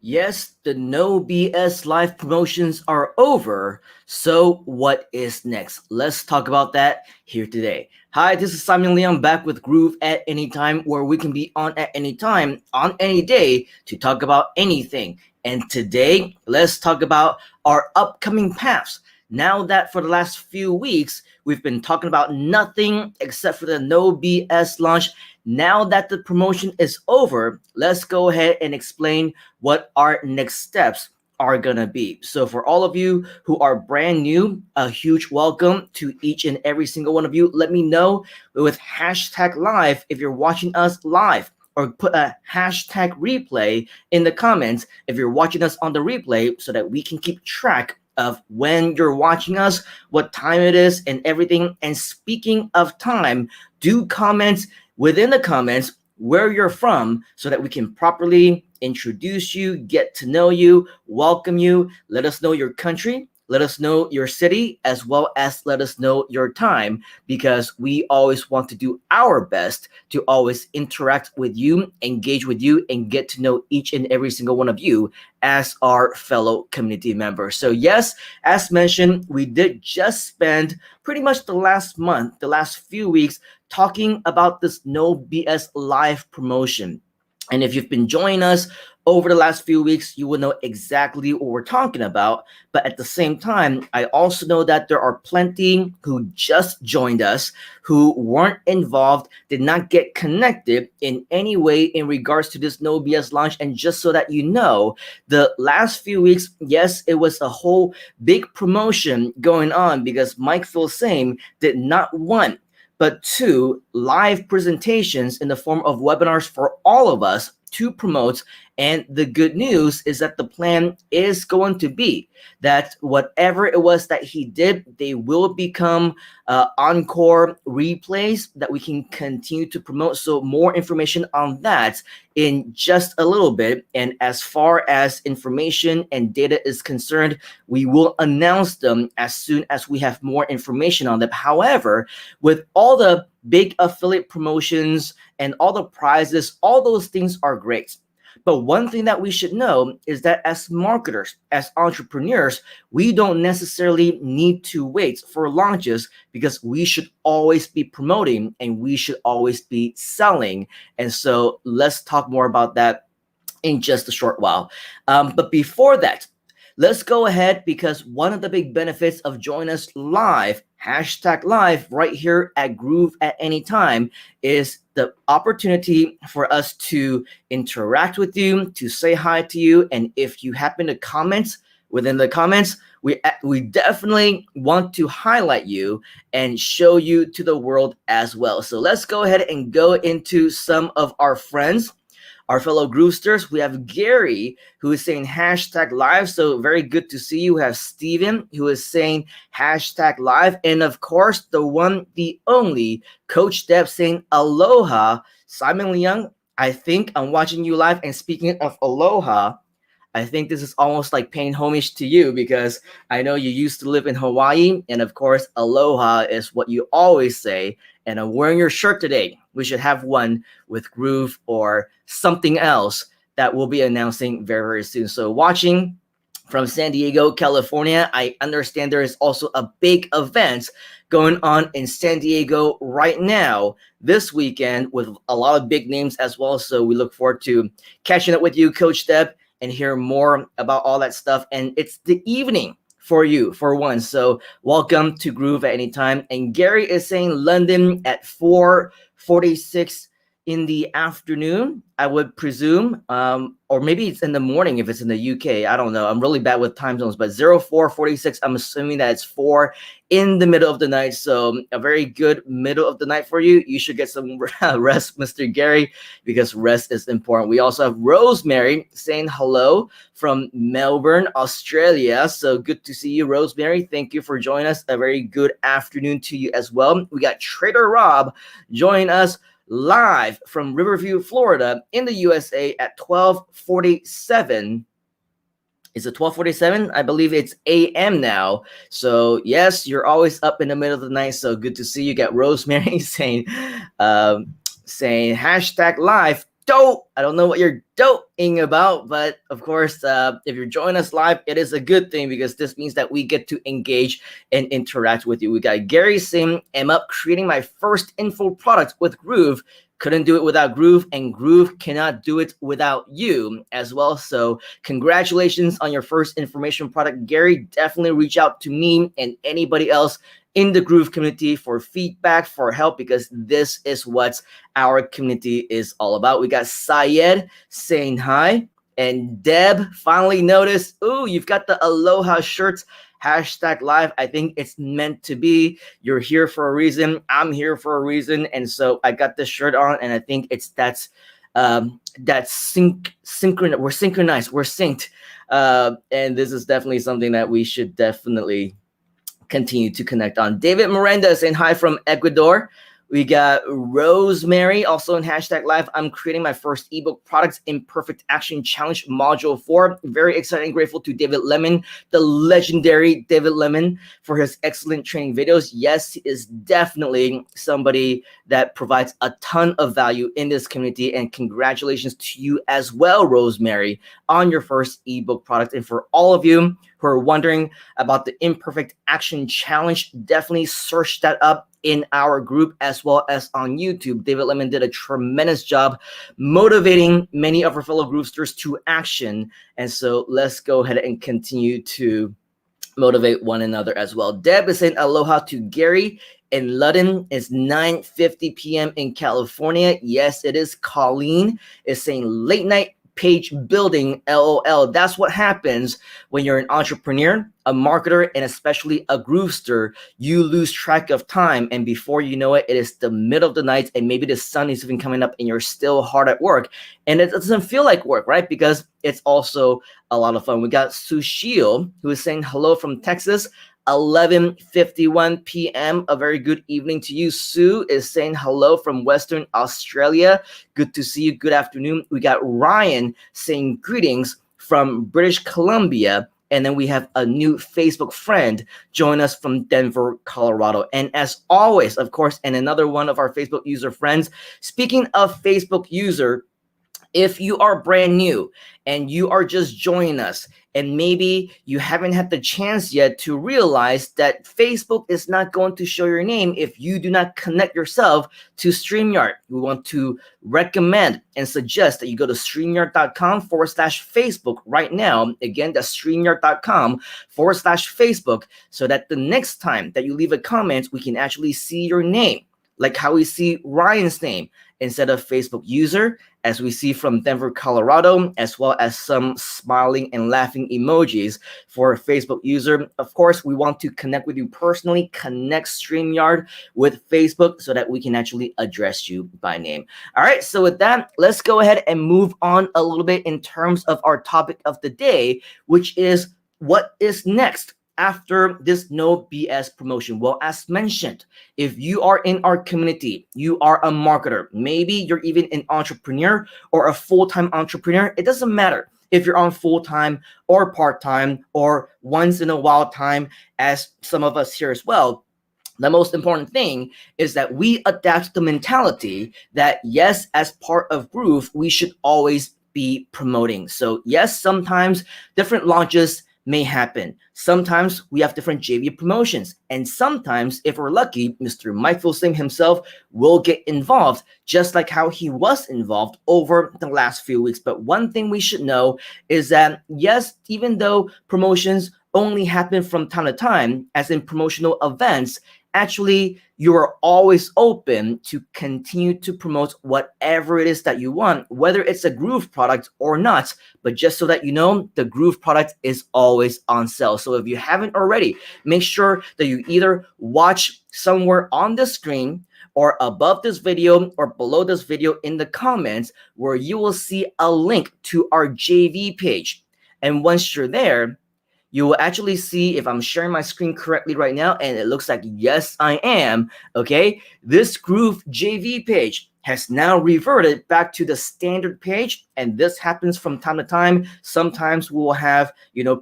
Yes, the No BS live promotions are over. So, what is next? Let's talk about that here today. Hi, this is Simon Leung back with Groove at Any Time, where we can be on at any time, on any day, to talk about anything. And today, let's talk about our upcoming paths. Now that for the last few weeks, we've been talking about nothing except for the No BS launch. Now that the promotion is over, let's go ahead and explain what our next steps are gonna be. So for all of you who are brand new, a huge welcome to each and every single one of you. Let me know with hashtag live if you're watching us live, or put a hashtag replay in the comments if you're watching us on the replay, so that we can keep track of when you're watching us, what time it is, and everything. And speaking of time, do comment within the comments where you're from, so that we can properly introduce you, get to know you, welcome you. Let us know your country, let us know your city, as well as let us know your time, because we always want to do our best to always interact with you, engage with you, and get to know each and every single one of you as our fellow community members. So yes, as mentioned, we did just spend pretty much the last month, the last few weeks, talking about this No BS live promotion. And if you've been joining us over the last few weeks, you will know exactly what we're talking about. But at the same time, I also know that there are plenty who just joined us, who weren't involved, did not get connected in any way in regards to this No BS launch. And just so that you know, the last few weeks, yes, it was a whole big promotion going on, because Mike Phil did not want but two live presentations in the form of webinars for all of us to promote. And the good news is that the plan is going to be that whatever it was that he did, they will become encore replays that we can continue to promote. So more information on that in just a little bit. And as far as information and data is concerned, we will announce them as soon as we have more information on them. However, with all the big affiliate promotions and all the prizes, all those things are great. But one thing that we should know is that as marketers, as entrepreneurs, we don't necessarily need to wait for launches, because we should always be promoting and we should always be selling. And so let's talk more about that in just a short while. But before that, let's go ahead, because one of the big benefits of joining us live, hashtag live, right here at Groove at Any Time, is the opportunity for us to interact with you, to say hi to you. And if you happen to comment within the comments, we definitely want to highlight you and show you to the world as well. So let's go ahead and go into some of our friends, our fellow Groovesters. We have Gary, who is saying hashtag live. So very good to see you. We have Steven, who is saying hashtag live. And of course, the one, the only Coach Deb, saying aloha. Simon Leung, I think I'm watching you live. And speaking of aloha, I think this is almost like paying homage to you, because I know you used to live in Hawaii. And of course, aloha is what you always say. And I'm wearing your shirt today. We should have one with Groove or something else that we'll be announcing very, very soon. So watching from San Diego, California, I understand there is also a big event going on in San Diego right now this weekend with a lot of big names as well. So we look forward to catching up with you, Coach Deb, and hear more about all that stuff. And it's the evening for you, for one. So welcome to Groove at Any Time. And Gary is saying London at 4:46 in the afternoon, I would presume, or maybe it's in the morning if it's in the UK. I don't know. I'm really bad with time zones, but 04:46, I'm assuming that it's 4 in the middle of the night. So a very good middle of the night for you. You should get some rest, Mr. Gary, because rest is important. We also have Rosemary saying hello from Melbourne, Australia. So good to see you, Rosemary. Thank you for joining us. A very good afternoon to you as well. We got Trader Rob joining us live from Riverview, Florida in the USA at 12:47. Is it 12:47? I believe it's AM now. So yes, you're always up in the middle of the night. So good to see you. Got Rosemary saying hashtag live dope. I don't know what you're doting about, but of course, if you're joining us live, it is a good thing because this means that we get to engage and interact with you. We got Gary saying, I'm up creating my first info product with Groove. Couldn't do it without Groove, and Groove cannot do it without you as well. So congratulations on your first information product, Gary. Definitely reach out to me and anybody else in the Groove community for feedback, for help, because this is what our community is all about. We got Syed saying hi, and Deb finally noticed, ooh, you've got the Aloha shirts, #live. I think it's meant to be. You're here for a reason. I'm here for a reason. And so I got this shirt on, and I think that's synchronized. We're synchronized. We're synced. And this is definitely something that we should definitely continue to connect on. David Miranda saying hi from Ecuador. We got Rosemary also in #live. I'm creating my first ebook products Imperfect Action Challenge Module 4. Very excited and grateful to David Lemon, the legendary David Lemon, for his excellent training videos. Yes, he is definitely somebody that provides a ton of value in this community. And congratulations to you as well, Rosemary, on your first ebook product. And for all of you who are wondering about the Imperfect Action Challenge, definitely search that up in our group as well as on YouTube. David Lemon did a tremendous job motivating many of our fellow groovesters to action. And so let's go ahead and continue to motivate one another as well. Deb is saying aloha to Gary in London. It's 9:50 p.m. in California. Yes, it is. Colleen is saying late night page building, LOL. That's what happens when you're an entrepreneur, a marketer, and especially a groovester. You lose track of time, and before you know it, it is the middle of the night, and maybe the sun is even coming up, and you're still hard at work. And it doesn't feel like work, right? Because it's also a lot of fun. We got Sushil, who is saying hello from Texas. 11:51 p.m. A very good evening to you. Sue is saying hello from Western Australia. Good to see you. Good afternoon. We got Ryan saying greetings from British Columbia. And then we have a new Facebook friend join us from Denver, Colorado. And as always, of course, and another one of our Facebook user friends. Speaking of Facebook user, if you are brand new and you are just joining us, and maybe you haven't had the chance yet to realize that Facebook is not going to show your name if you do not connect yourself to StreamYard, we want to recommend and suggest that you go to StreamYard.com/Facebook right now. Again, that's StreamYard.com/Facebook, so that the next time that you leave a comment, we can actually see your name, like how we see Ryan's name instead of Facebook user, as we see from Denver, Colorado, as well as some smiling and laughing emojis for Facebook user. Of course, we want to connect with you personally, connect StreamYard with Facebook so that we can actually address you by name. All right, so with that, let's go ahead and move on a little bit in terms of our topic of the day, which is what is next after this no BS promotion. Well, as mentioned, if you are in our community, you are a marketer, maybe you're even an entrepreneur or a full-time entrepreneur, it doesn't matter if you're on full-time or part-time or once in a while time, as some of us here as well. The most important thing is that we adapt the mentality that yes, as part of Groove, we should always be promoting. So yes, sometimes different launches may happen. Sometimes we have different JV promotions. And sometimes, if we're lucky, Mr. Mike Filsing himself will get involved, just like how he was involved over the last few weeks. But one thing we should know is that, yes, even though promotions only happen from time to time, as in promotional events, actually, you are always open to continue to promote whatever it is that you want, whether it's a Groove product or not. But just so that you know, the Groove product is always on sale. So if you haven't already, make sure that you either watch somewhere on the screen or above this video or below this video in the comments, where you will see a link to our JV page. And once you're there, you will actually see, if I'm sharing my screen correctly right now, and it looks like yes, I am, okay? This Groove JV page has now reverted back to the standard page, and this happens from time to time. Sometimes we will have,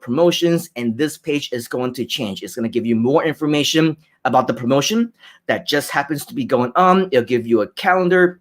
promotions, and this page is going to change. It's going to give you more information about the promotion that just happens to be going on. It'll give you a calendar,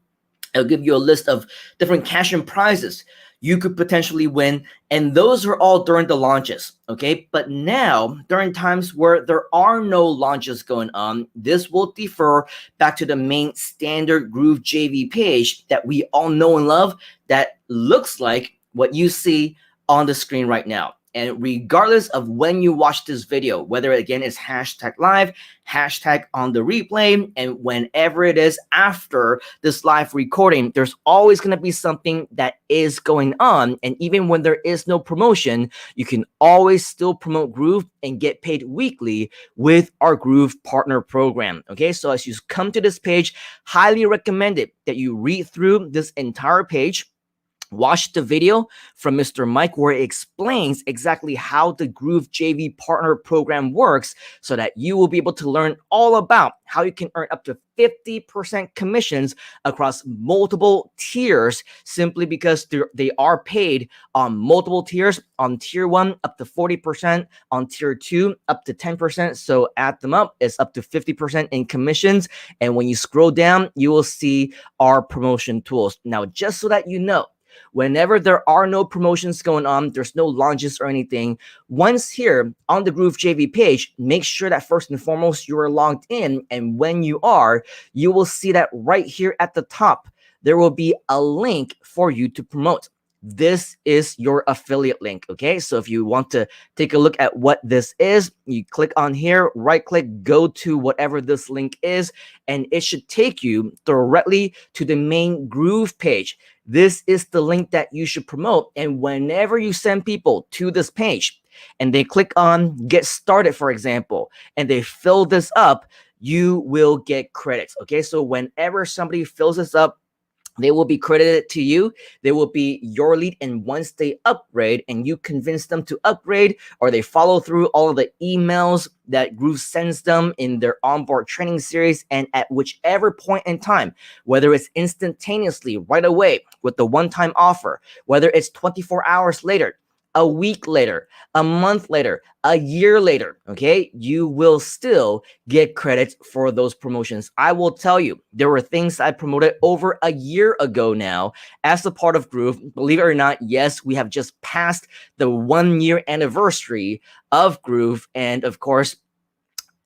It'll give you a list of different cash and prizes you could potentially win, and those are all during the launches, okay? But now, during times where there are no launches going on, this will defer back to the main standard Groove JV page that we all know and love, that looks like what you see on the screen right now. And regardless of when you watch this video, whether again is hashtag live, hashtag on the replay, and whenever it is after this live recording, there's always going to be something that is going on. And even when there is no promotion, you can always still promote Groove and get paid weekly with our Groove Partner Program. Okay, so as you come to this page, highly recommended that you read through this entire page. Watch the video from Mr. Mike where it explains exactly how the Groove JV Partner Program works, so that you will be able to learn all about how you can earn up to 50% commissions across multiple tiers, simply because they are paid on multiple tiers. On tier 1 up to 40%, on tier 2 up to 10%. So add them up, it's up to 50% in commissions. And when you scroll down, you will see our promotion tools. Now, just so that you know, whenever there are no promotions going on, there's no launches or anything, once here on the Groove JV page, make sure that first and foremost you are logged in. And when you are, you will see that right here at the top, there will be a link for you to promote. This is your affiliate link. Okay, so if you want to take a look at what this is, you click on here, right click, go to whatever this link is, and it should take you directly to the main Groove page. This is the link that you should promote. And whenever you send people to this page and they click on get started, for example, and they fill this up, you will get credits. Okay, so whenever somebody fills this up, they will be credited to you. They will be your lead. And once they upgrade and you convince them to upgrade, or they follow through all of the emails that Groove sends them in their onboard training series, and at whichever point in time, whether it's instantaneously right away with the one-time offer, whether it's 24 hours later, a week later, a month later, a year later, okay, you will still get credits for those promotions. I will tell you, there were things I promoted over a year ago now as a part of Groove. Believe it or not, yes, we have just passed the 1 year anniversary of Groove. And of course,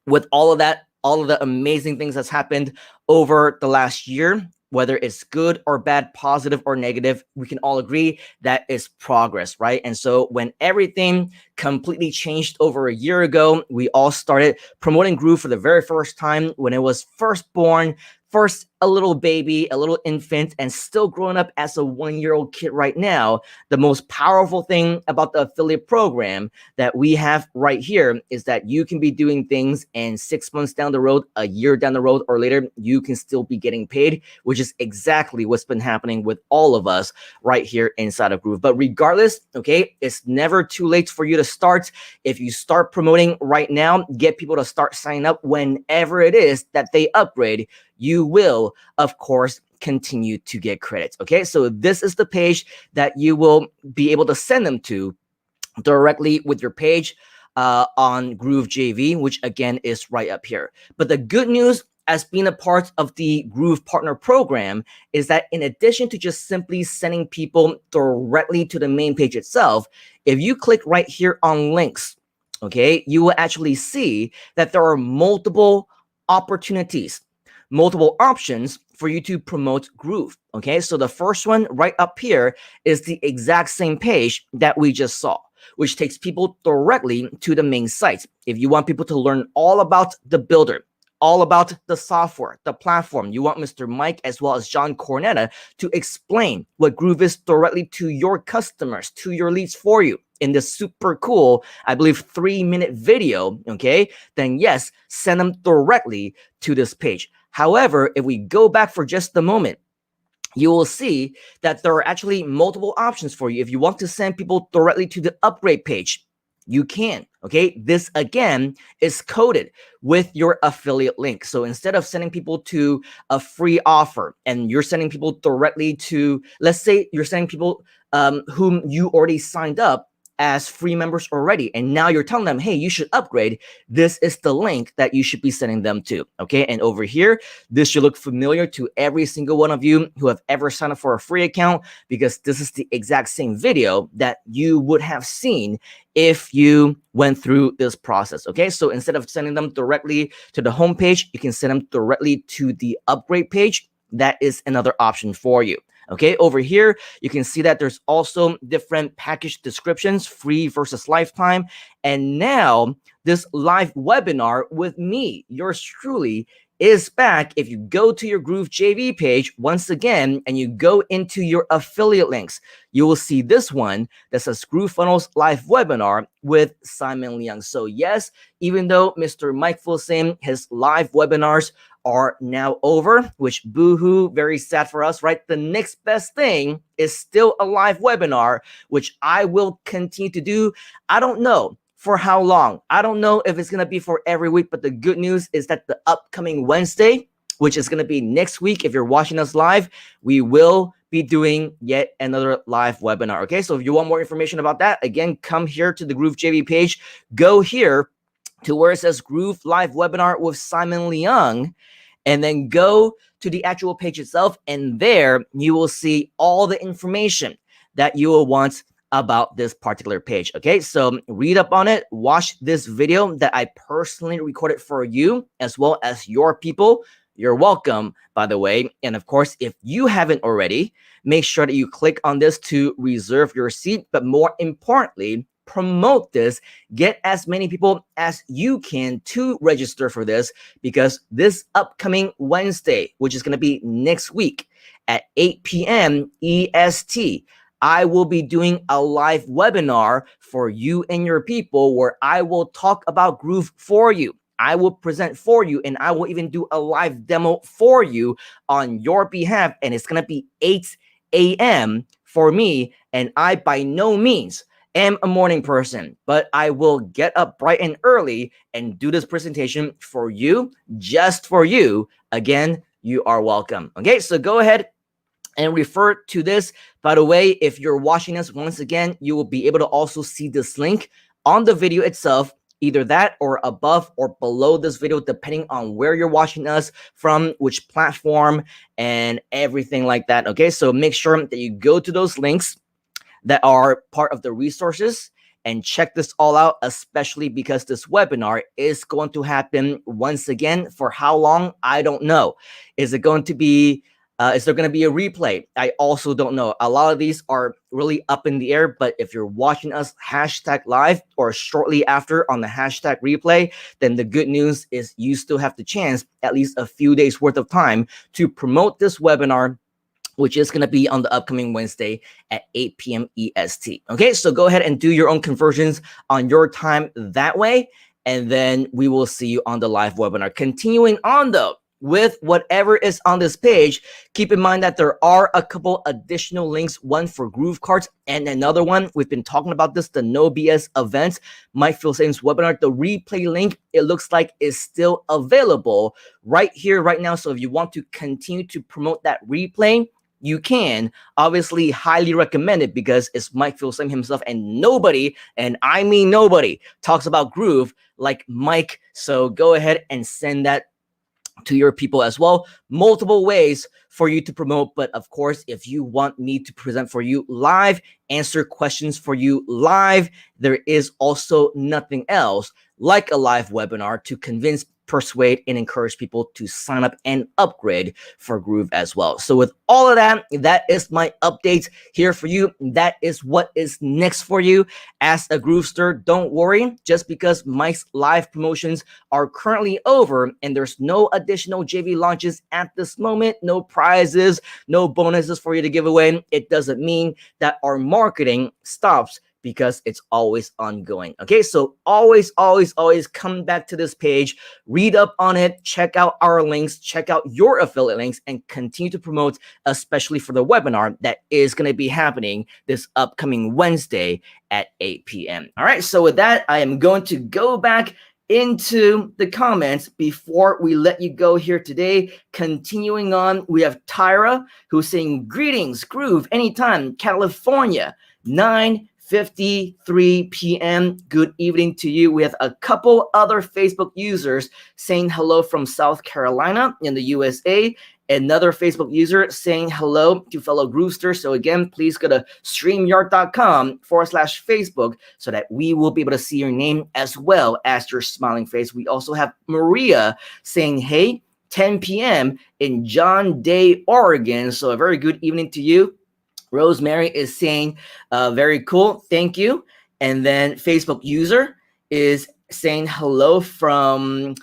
with all of that, all of the amazing things that's happened over the last year, whether it's good or bad, positive or negative, we can all agree that is progress, right? And so when everything completely changed over a year ago, we all started promoting Groove for the very first time when it was first born, first a little baby, a little infant, and still growing up as a 1-year-old kid right now. The most powerful thing about the affiliate program that we have right here is that you can be doing things, and 6 months down the road, a year down the road, or later, you can still be getting paid, which is exactly what's been happening with all of us right here inside of Groove. But regardless, okay, it's never too late for you to start. If you start promoting right now, get people to start signing up whenever it is that they upgrade, you will, of course, continue to get credits. Okay, so this is the page that you will be able to send them to directly with your page on Groove JV, which again is right up here. But the good news, as being a part of the Groove Partner Program, is that in addition to just simply sending people directly to the main page itself, if you click right here on links, okay, you will actually see that there are multiple opportunities, multiple options for you to promote Groove. Okay, so the first one right up here is the exact same page that we just saw, which takes people directly to the main site. If you want people to learn all about the builder, all about the software, the platform, you want Mr. Mike as well as John Cornetta to explain what Groove is directly to your customers, to your leads for you in this super cool, I believe, 3-minute video, okay, then yes, send them directly to this page. However, if we go back for just a moment, you will see that there are actually multiple options for you. If you want to send people directly to the upgrade page, you can. Okay, this again is coded with your affiliate link. So instead of sending people to a free offer and you're sending people directly to, let's say you're sending people whom you already signed up as free members already, and now you're telling them, hey, you should upgrade, this is the link that you should be sending them to. Okay, and over here, this should look familiar to every single one of you who have ever signed up for a free account, because this is the exact same video that you would have seen if you went through this process. Okay, so instead of sending them directly to the homepage, you can send them directly to the upgrade page. That is another option for you. Okay, over here, you can see that there's also different package descriptions, free versus lifetime. And now this live webinar with me, yours truly, is back. If you go to your Groove JV page once again, and you go into your affiliate links, you will see this one that says Groove Funnels live webinar with Simon Leung. So yes, even though Mr. Mike Fulsam, his live webinars are now over, which boohoo, very sad for us, right? The next best thing is still a live webinar, which I will continue to do. I don't know for how long. I don't know if it's going to be for every week, but the good news is that the upcoming Wednesday, which is going to be next week, if you're watching us live, we will be doing yet another live webinar. Okay, so if you want more information about that, again, come here to the Groove JV page, go here to where it says Groove Live Webinar with Simon Leung, and then go to the actual page itself, and there you will see all the information that you will want about this particular page. Okay, so read up on it, watch this video that I personally recorded for you as well as your people. You're welcome, by the way. And of course, if you haven't already, make sure that you click on this to reserve your seat, but more importantly, promote this, get as many people as you can to register for this, because this upcoming Wednesday, which is going to be next week at 8 p.m. EST, I will be doing a live webinar for you and your people where I will talk about Groove for you. I will present for you, and I will even do a live demo for you on your behalf. And it's going to be 8 a.m. for me. And I, by no means, am a morning person, but I will get up bright and early and do this presentation for you, just for you. Again, you are welcome. Okay, so go ahead and refer to this. By the way, if you're watching us once again, you will be able to also see this link on the video itself, either that or above or below this video, depending on where you're watching us from, which platform, and everything like that. Okay, so make sure that you go to those links that are part of the resources and check this all out, especially because this webinar is going to happen once again. For how long? I don't know. Is it going to be is there going to be a replay? I also don't know. A lot of these are really up in the air, but if you're watching us hashtag live or shortly after on the hashtag replay, then the good news is you still have the chance, at least a few days worth of time, to promote this webinar, which is going to be on the upcoming Wednesday at 8 p.m. EST. Okay, so go ahead and do your own conversions on your time that way, and then we will see you on the live webinar. Continuing on though, with whatever is on this page, keep in mind that there are a couple additional links, one for Groove Cards and another one. We've been talking about this, the No BS event, Mike Fulsam's webinar. The replay link, it looks like, is still available right here, right now. So if you want to continue to promote that replay, you can. Obviously, highly recommend it because it's Mike Fulsam himself, and nobody, and I mean nobody, talks about Groove like Mike. So go ahead and send that to your people as well. Multiple ways for you to promote, but of course, if you want me to present for you live, answer questions for you live, there is also nothing else like a live webinar to convince, persuade, and encourage people to sign up and upgrade for Groove as well. So with all of that, that is my updates here for you. That is what is next for you as a Groovester. Don't worry, just because Mike's live promotions are currently over and there's no additional JV launches at this moment, no prizes, no bonuses for you to give away, it doesn't mean that our marketing stops, because it's always ongoing. Okay, so always come back to this page, read up on it, check out our links, check out your affiliate links, and continue to promote, especially for the webinar that is going to be happening this upcoming Wednesday at 8 p.m. All right, so with that, I am going to go back into the comments before we let you go here today. Continuing on, we have Tyra, who's saying, greetings, Groove, anytime, California, 9 6:53 p.m. Good evening to you. We have a couple other Facebook users saying hello from South Carolina in the USA. Another Facebook user saying hello to fellow Groovesters. So again, please go to streamyard.com/Facebook so that we will be able to see your name as well as your smiling face. We also have Maria saying, hey, 10 p.m. in John Day, Oregon. So a very good evening to you. Rosemary is saying, very cool, thank you. And then Facebook user is saying hello from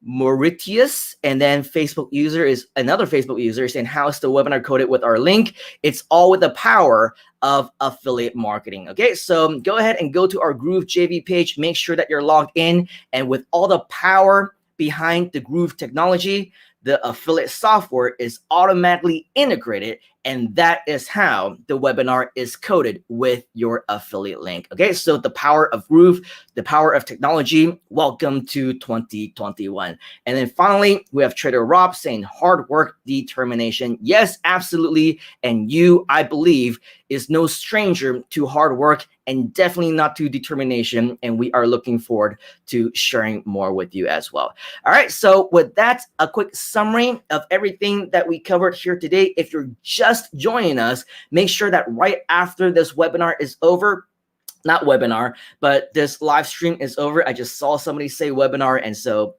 Mauritius. And then Facebook user is another Facebook user saying, how's the webinar coded with our link? It's all with the power of affiliate marketing. Okay, so go ahead and go to our Groove JV page. Make sure that you're logged in, and with all the power behind the Groove technology, the affiliate software is automatically integrated, and that is how the webinar is coded with your affiliate link. Okay, so the power of Groove, the power of technology. Welcome to 2021. And then finally, we have Trader Rob saying hard work, determination. Yes, absolutely. And you, I believe, is no stranger to hard work and definitely not to determination. And we are looking forward to sharing more with you as well. All right, so with that, a quick summary of everything that we covered here today. If you're just joining us, make sure that right after this webinar is over, not webinar, but this live stream is over. I just saw somebody say webinar, and so,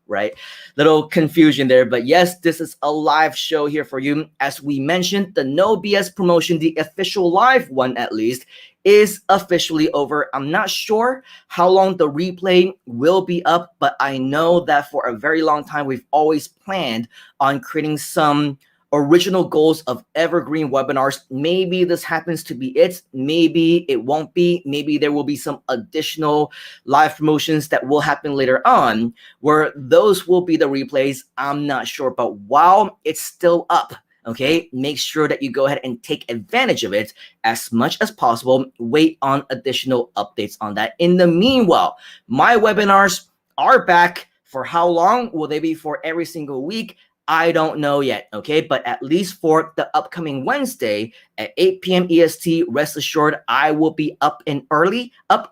right, little confusion there. But yes, this is a live show here for you. As we mentioned, the No BS promotion, the official live one at least, is officially over. I'm not sure how long the replay will be up, but I know that for a very long time, we've always planned on creating some original goals of evergreen webinars. Maybe this happens to be it. Maybe it won't be. Maybe there will be some additional live promotions that will happen later on where those will be the replays. I'm not sure, but while it's still up, okay, make sure that you go ahead and take advantage of it as much as possible. Wait on additional updates on that. In the meanwhile, my webinars are back. For how long? Will they be for every single week? I don't know yet, okay? But at least for the upcoming Wednesday at 8 p.m. EST, rest assured I will be up early at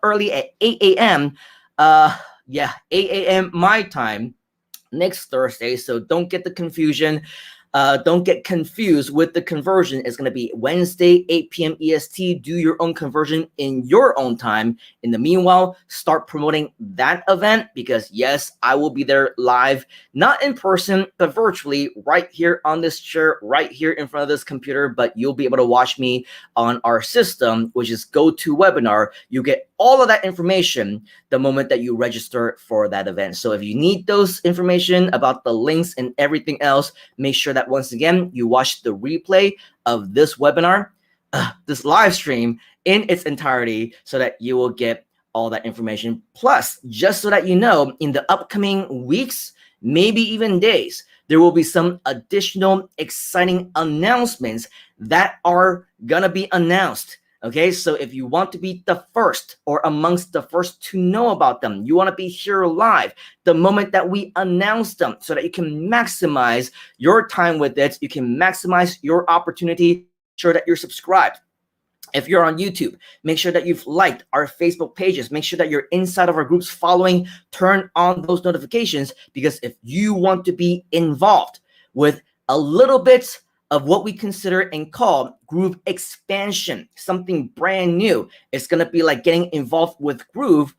8 a.m. 8 a.m. my time next Thursday. So don't get the confusion. Don't get confused with the conversion. It's going to be Wednesday, 8 p.m. EST. Do your own conversion in your own time. In the meanwhile, start promoting that event because, yes, I will be there live, not in person, but virtually right here on this chair, right here in front of this computer. But you'll be able to watch me on our system, which is GoToWebinar. You get all of that information the moment that you register for that event. So if you need those information about the links and everything else, make sure that once again, you watch the replay of this webinar, this live stream in its entirety so that you will get all that information. Plus, just so that you know, in the upcoming weeks, maybe even days, there will be some additional exciting announcements that are gonna be announced. Okay, so if you want to be the first or amongst the first to know about them, you want to be here live the moment that we announce them so that you can maximize your time with it. You can maximize your opportunity. Make sure that you're subscribed. If you're on YouTube, make sure that you've liked our Facebook pages. Make sure that you're inside of our groups following. Turn on those notifications because if you want to be involved with a little bit of what we consider and call Groove expansion, something brand new. It's going to be like getting involved with Groove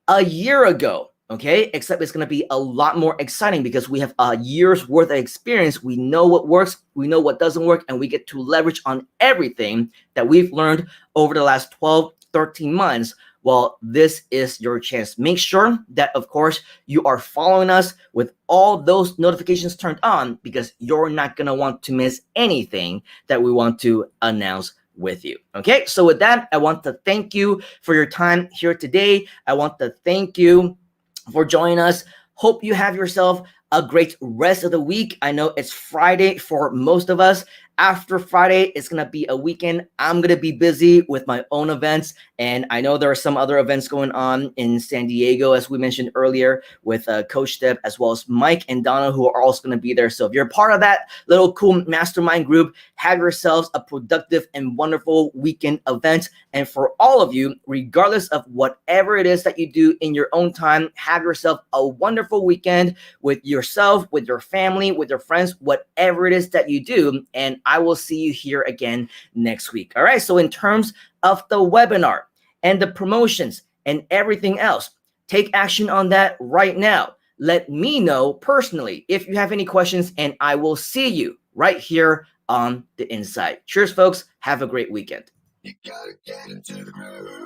a year ago, okay? Except it's going to be a lot more exciting because we have a year's worth of experience. We know what works, we know what doesn't work, and we get to leverage on everything that we've learned over the last 12, 13 months. Well, this is your chance. Make sure that, of course, you are following us with all those notifications turned on because you're not going to want to miss anything that we want to announce with you. Okay, so with that, I want to thank you for your time here today. I want to thank you for joining us. Hope you have yourself a great rest of the week. I know it's Friday for most of us. After Friday, it's going to be a weekend. I'm going to be busy with my own events. And I know there are some other events going on in San Diego, as we mentioned earlier, with Coach Deb, as well as Mike and Donna, who are also going to be there. So if you're part of that little cool mastermind group, have yourselves a productive and wonderful weekend event. And for all of you, regardless of whatever it is that you do in your own time, have yourself a wonderful weekend with yourself, with your family, with your friends, whatever it is that you do. And I will see you here again next week. All right. So in terms of the webinar and the promotions and everything else, take action on that right now. Let me know personally if you have any questions, and I will see you right here on the inside. Cheers, folks. Have a great weekend. You gotta get into the groove.